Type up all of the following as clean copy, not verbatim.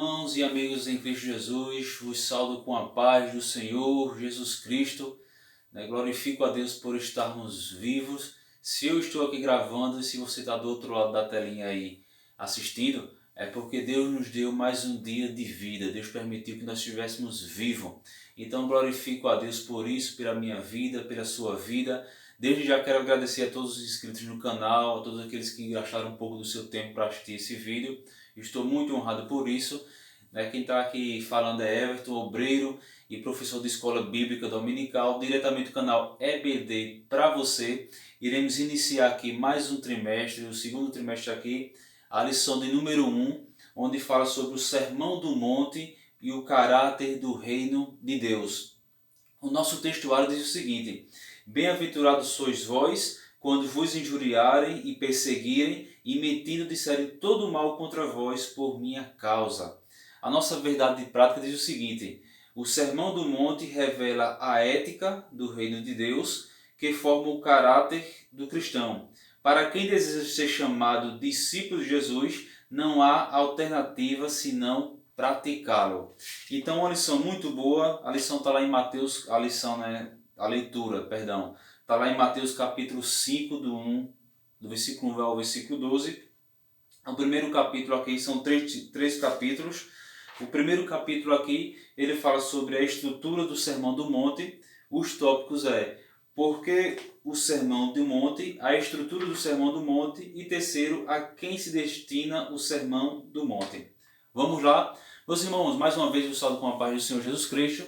Irmãos e amigos em Cristo Jesus, vos saúdo com a paz do Senhor Jesus Cristo. Glorifico a Deus por estarmos vivos. Se eu estou aqui gravando e se você está do outro lado da telinha aí assistindo, é porque Deus nos deu mais um dia de vida. Deus permitiu que nós estivéssemos vivos. Então glorifico a Deus por isso, pela minha vida, pela sua vida. Desde já quero agradecer a todos os inscritos no canal, a todos aqueles que gastaram um pouco do seu tempo para assistir esse vídeo. Estou muito honrado por isso. Quem está aqui falando é Everton, obreiro e professor de escola bíblica dominical, diretamente do canal EBD para você. Iremos iniciar aqui mais um trimestre, o segundo trimestre aqui, a lição de número 1, onde fala sobre o Sermão do Monte e o caráter do reino de Deus. O nosso textuário diz o seguinte: bem-aventurados sois vós, quando vos injuriarem e perseguirem, e mentindo disserem todo mal contra vós por minha causa. A nossa verdade de prática diz o seguinte: o Sermão do Monte revela a ética do reino de Deus, que forma o caráter do cristão. Para quem deseja ser chamado discípulo de Jesus, não há alternativa senão praticá-lo. Então, uma lição muito boa. A lição está lá em Mateus, a leitura, perdão. Está lá em Mateus capítulo 5, do versículo 1 ao versículo 12. O primeiro capítulo aqui são três capítulos. O primeiro capítulo aqui, ele fala sobre a estrutura do Sermão do Monte. Os tópicos porque o Sermão do Monte, a estrutura do Sermão do Monte e terceiro, a quem se destina o Sermão do Monte. Vamos lá. Meus irmãos, mais uma vez eu saúdo com a paz do Senhor Jesus Cristo.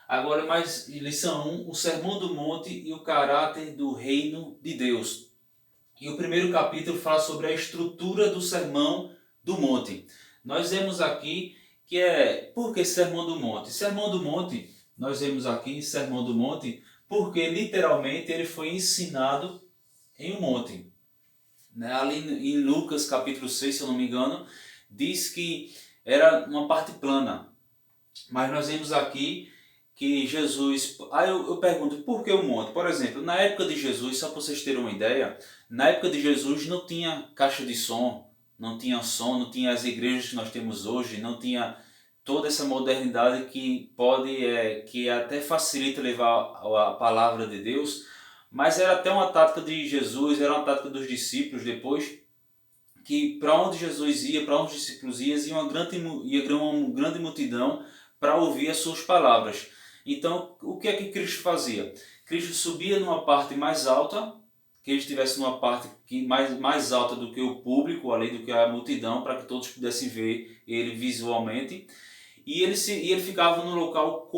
Agora mais lição 1, o Sermão do Monte e o caráter do reino de Deus. E o primeiro capítulo fala sobre a estrutura do Sermão do Monte. Nós vemos aqui que por que Sermão do Monte? Sermão do Monte, nós vemos aqui Sermão do Monte porque literalmente ele foi ensinado em um monte. Ali em Lucas capítulo 6, se eu não me engano, diz que era uma parte plana. Mas nós vemos aqui que Jesus... Aí eu pergunto, por que o monte? Por exemplo, na época de Jesus, só para vocês terem uma ideia, na época de Jesus não tinha caixa de som, não tinha as igrejas que nós temos hoje, não tinha toda essa modernidade que até facilita levar a palavra de Deus, mas era até uma tática de Jesus, era uma tática dos discípulos depois, que para onde Jesus ia, para onde os discípulos iam, ia uma grande multidão para ouvir as suas palavras. Então, o que é que Cristo fazia? Cristo subia numa parte mais alta, que ele estivesse numa parte mais alta do que o público, além do que a multidão, para que todos pudessem ver ele visualmente. E ele ficava no local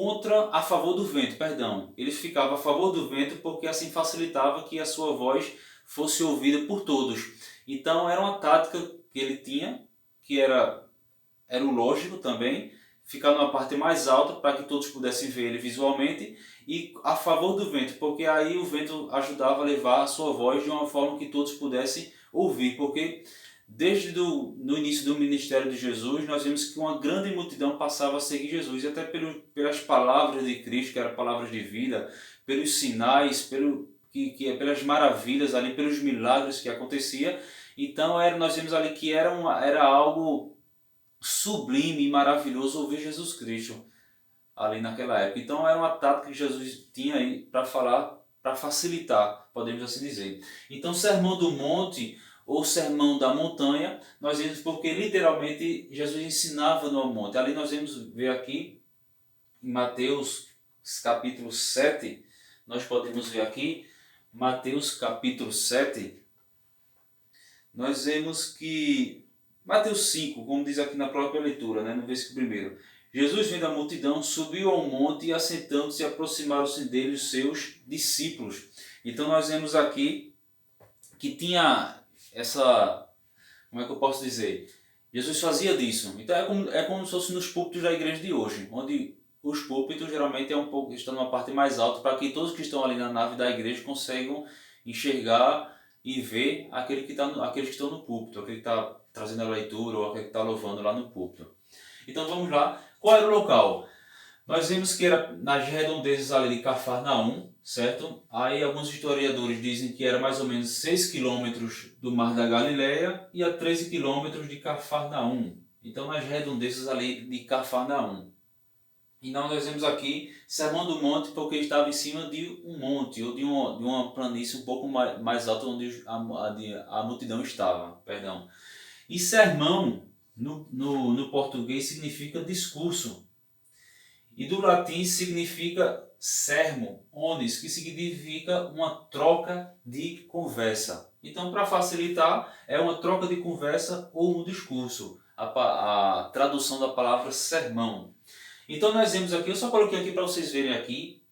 a favor do vento, perdão. Ele ficava a favor do vento porque assim facilitava que a sua voz fosse ouvida por todos. Então era uma tática que ele tinha, que era o lógico também, ficar numa parte mais alta para que todos pudessem ver ele visualmente e a favor do vento, porque aí o vento ajudava a levar a sua voz de uma forma que todos pudessem ouvir, porque desde no início do ministério de Jesus, nós vemos que uma grande multidão passava a seguir Jesus, e até pelas palavras de Cristo, que eram palavras de vida, pelos sinais, pelas maravilhas ali, pelos milagres que acontecia. Então nós vemos ali que era algo sublime e maravilhoso ouvir Jesus Cristo ali naquela época. Então era uma tática que Jesus tinha aí para falar, para facilitar, podemos assim dizer. Então Sermão do Monte ou Sermão da Montanha, nós vemos porque literalmente Jesus ensinava no monte. Ali nós vamos ver aqui em Mateus capítulo 7, nós podemos ver aqui, Mateus capítulo 7, nós vemos que Mateus 5, como diz aqui na própria leitura, no versículo 1. Jesus, vendo a multidão, subiu ao monte e, assentando-se, aproximaram-se dele os seus discípulos. Então nós vemos aqui que tinha essa... Como é que eu posso dizer? Jesus fazia disso. Então é como se fosse nos púlpitos da igreja de hoje, onde os púlpitos geralmente estão numa parte mais alta para que todos que estão ali na nave da igreja consigam enxergar e ver aqueles que estão no púlpito, aquele que está trazendo a leitura ou aquele que está louvando lá no púlpito. Então vamos lá. Qual era o local? Nós vimos que era nas redondezas ali de Cafarnaum, certo? Aí alguns historiadores dizem que era mais ou menos 6 quilômetros do Mar da Galileia e a 13 quilômetros de Cafarnaum. então nas redondezas ali de Cafarnaum. Então nós vemos aqui Sermão do Monte porque estava em cima de um monte ou de uma planície um pouco mais alta onde a multidão estava. Perdão. E sermão no português significa discurso. E do latim significa sermo, onis, que significa uma troca de conversa. Então, para facilitar, é uma troca de conversa ou um discurso. A tradução da palavra sermão. Então, nós vemos aqui, eu só coloquei aqui para vocês verem aqui,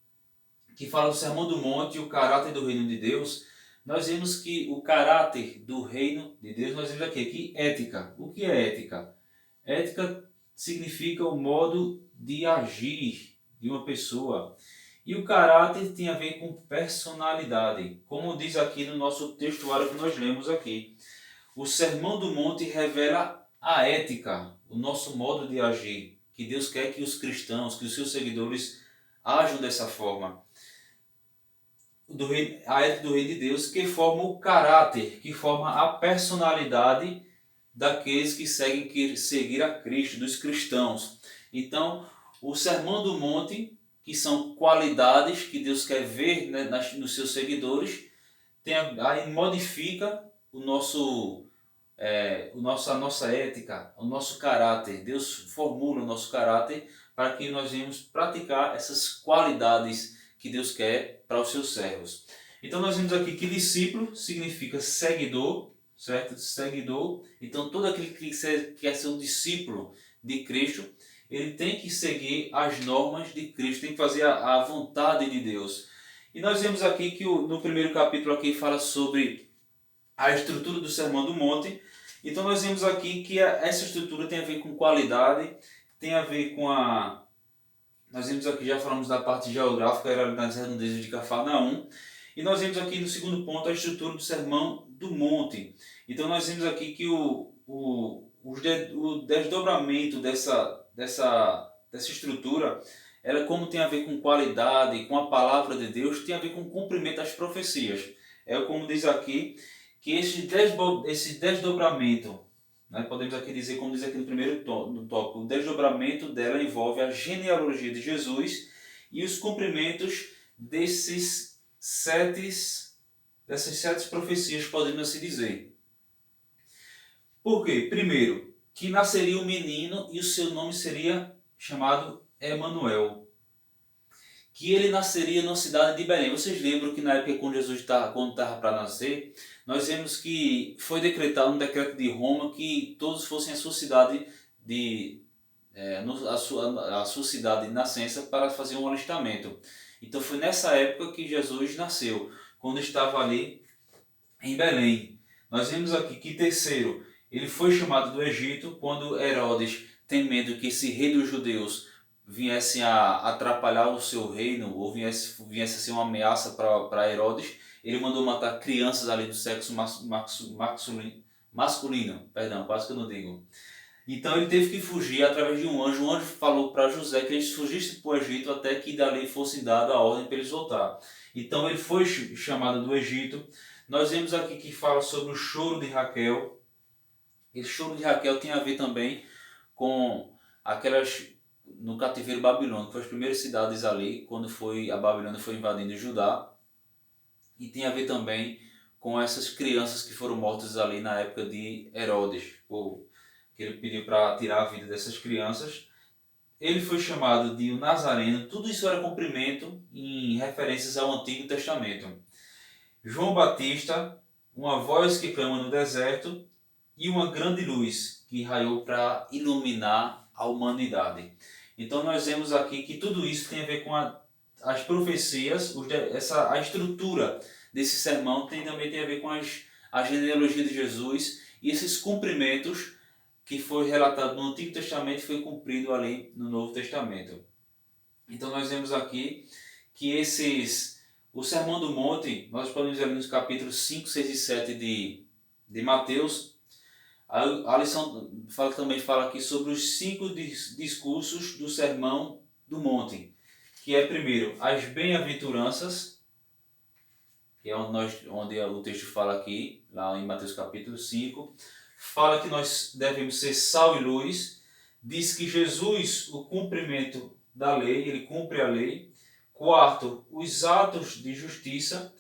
que fala do Sermão do Monte e o caráter do reino de Deus. Nós vemos que o caráter do reino de Deus, nós vemos aqui ética. O que é ética? Ética significa o modo de agir de uma pessoa. E o caráter tem a ver com personalidade. Como diz aqui no nosso textuário que nós lemos aqui. O Sermão do Monte revela a ética, o nosso modo de agir. Que Deus quer que os cristãos, que os seus seguidores ajam dessa forma. A ética do reino de Deus, que forma o caráter, que forma a personalidade daqueles que seguir a Cristo, dos cristãos. Então, o Sermão do Monte, que são qualidades que Deus quer ver, né, nos seus seguidores, aí modifica a nossa ética, o nosso caráter. Deus formula o nosso caráter para que nós venhamos praticar essas qualidades que Deus quer para os seus servos. Então nós vemos aqui que discípulo significa seguidor, certo? Seguidor. Então todo aquele que quer ser um discípulo de Cristo, ele tem que seguir as normas de Cristo, tem que fazer a vontade de Deus. E nós vemos aqui que no primeiro capítulo aqui fala sobre a estrutura do Sermão do Monte. Então nós vemos aqui que essa estrutura tem a ver com qualidade, tem a ver com nós vemos aqui, já falamos da parte geográfica, era nas redondezas de Cafarnaum. E nós vemos aqui no segundo ponto a estrutura do Sermão do Monte. Então nós vemos aqui que o desdobramento dessa estrutura, ela como tem a ver com qualidade, com a palavra de Deus, tem a ver com o cumprimento das profecias. É como diz aqui, que esse desdobramento, né, podemos aqui dizer, como diz aqui no primeiro tópico, o desdobramento dela envolve a genealogia de Jesus e os cumprimentos dessas sete profecias, podemos assim dizer. Por quê? Primeiro, que nasceria um menino e o seu nome seria chamado Emanuel. Que ele nasceria na cidade de Belém. Vocês lembram que na época quando Jesus estava para nascer, nós vemos que foi decretado um decreto de Roma que todos fossem à sua cidade a sua cidade de nascença para fazer um alistamento. Então foi nessa época que Jesus nasceu, quando estava ali em Belém. Nós vemos aqui que terceiro, ele foi chamado do Egito quando Herodes, temendo que esse rei dos judeus viesse a atrapalhar o seu reino ou viesse a ser uma ameaça para Herodes, ele mandou matar crianças ali do sexo masculino, perdão, quase que eu não digo. Então ele teve que fugir através de um anjo. O anjo falou para José que eles fugissem para o Egito até que dali fosse dada a ordem para eles voltar. Então ele foi chamado do Egito. Nós vemos aqui que fala sobre o choro de Raquel. Esse choro de Raquel tem a ver também com aquelas no cativeiro babilônico, que foram as primeiras cidades ali, quando a Babilônia foi invadindo Judá. E tem a ver também com essas crianças que foram mortas ali na época de Herodes, que ele pediu para tirar a vida dessas crianças. Ele foi chamado de o Nazareno. Tudo isso era cumprimento em referências ao Antigo Testamento. João Batista, uma voz que clama no deserto e uma grande luz que raiou para iluminar a humanidade. Então nós vemos aqui que tudo isso tem a ver com as profecias, a estrutura desse sermão também tem a ver com a genealogia de Jesus e esses cumprimentos que foi relatado no Antigo Testamento e foi cumprido ali no Novo Testamento. Então nós vemos aqui que o Sermão do Monte, nós podemos ver nos capítulos 5, 6 e 7 de Mateus. A lição também fala aqui sobre os 5 discursos do Sermão do Monte, que é primeiro as bem-aventuranças, que é onde o texto fala aqui, lá em Mateus capítulo 5, fala que nós devemos ser sal e luz, diz que Jesus, o cumprimento da lei, ele cumpre a lei. Quarto, os atos de justiça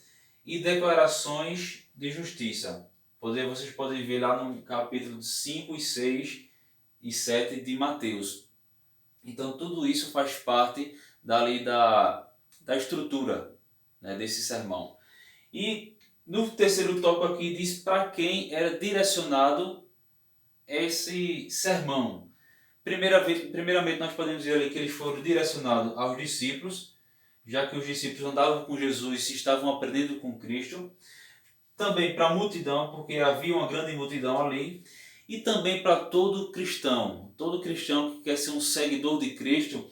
e declarações de justiça. Vocês podem ver lá no capítulo 5, 6 e 7 de Mateus. Então tudo isso faz parte da estrutura, né, desse sermão. E no terceiro tópico aqui diz para quem era direcionado esse sermão. Primeiramente nós podemos dizer ali que eles foram direcionados aos discípulos, já que os discípulos andavam com Jesus e estavam aprendendo com Cristo. Também para a multidão, porque havia uma grande multidão ali. E também para todo cristão. Todo cristão que quer ser um seguidor de Cristo,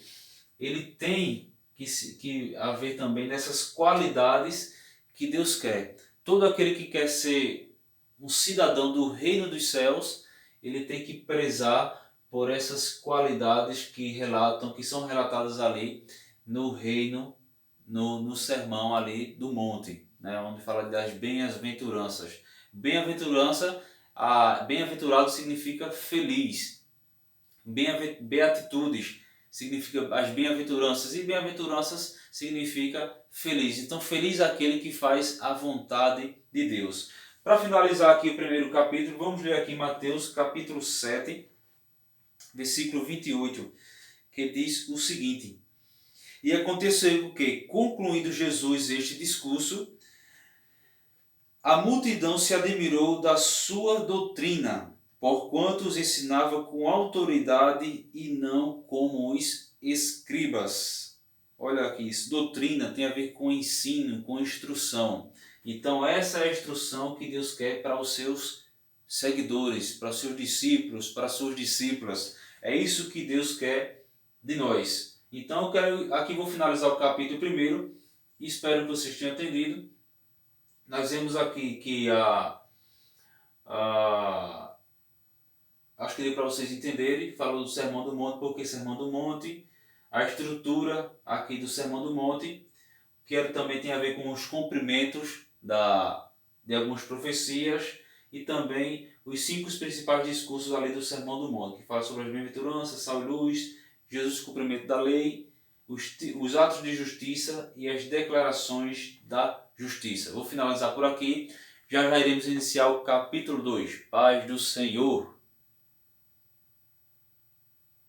ele tem que haver também nessas qualidades que Deus quer. Todo aquele que quer ser um cidadão do reino dos céus, ele tem que prezar por essas qualidades que são relatadas ali no reino, no sermão ali do monte, né, onde fala das bem-aventuranças. Bem-aventurado significa feliz. Beatitudes significa as bem-aventuranças, e bem-aventuranças significa feliz. Então, feliz é aquele que faz a vontade de Deus. Para finalizar aqui o primeiro capítulo, vamos ler aqui Mateus capítulo 7, versículo 28, que diz o seguinte: E aconteceu que, concluindo Jesus este discurso, a multidão se admirou da sua doutrina, porquanto os ensinava com autoridade e não como os escribas. Olha aqui, isso, doutrina tem a ver com ensino, com instrução. Então essa é a instrução que Deus quer para os seus seguidores, para os seus discípulos, para as suas discípulas. É isso que Deus quer de nós. Então aqui vou finalizar o capítulo primeiro e espero que vocês tenham entendido. Nós vemos aqui que acho que deu para vocês entenderem, falou do Sermão do Monte, porque Sermão do Monte, a estrutura aqui do Sermão do Monte, que também tem a ver com os cumprimentos de algumas profecias e também os 5 principais discursos ali do Sermão do Monte, que fala sobre as bem-aventuranças, sal e luz, Jesus, o cumprimento da lei, os atos de justiça e as declarações da justiça. Vou finalizar por aqui, já iremos iniciar o capítulo 2. Paz do Senhor.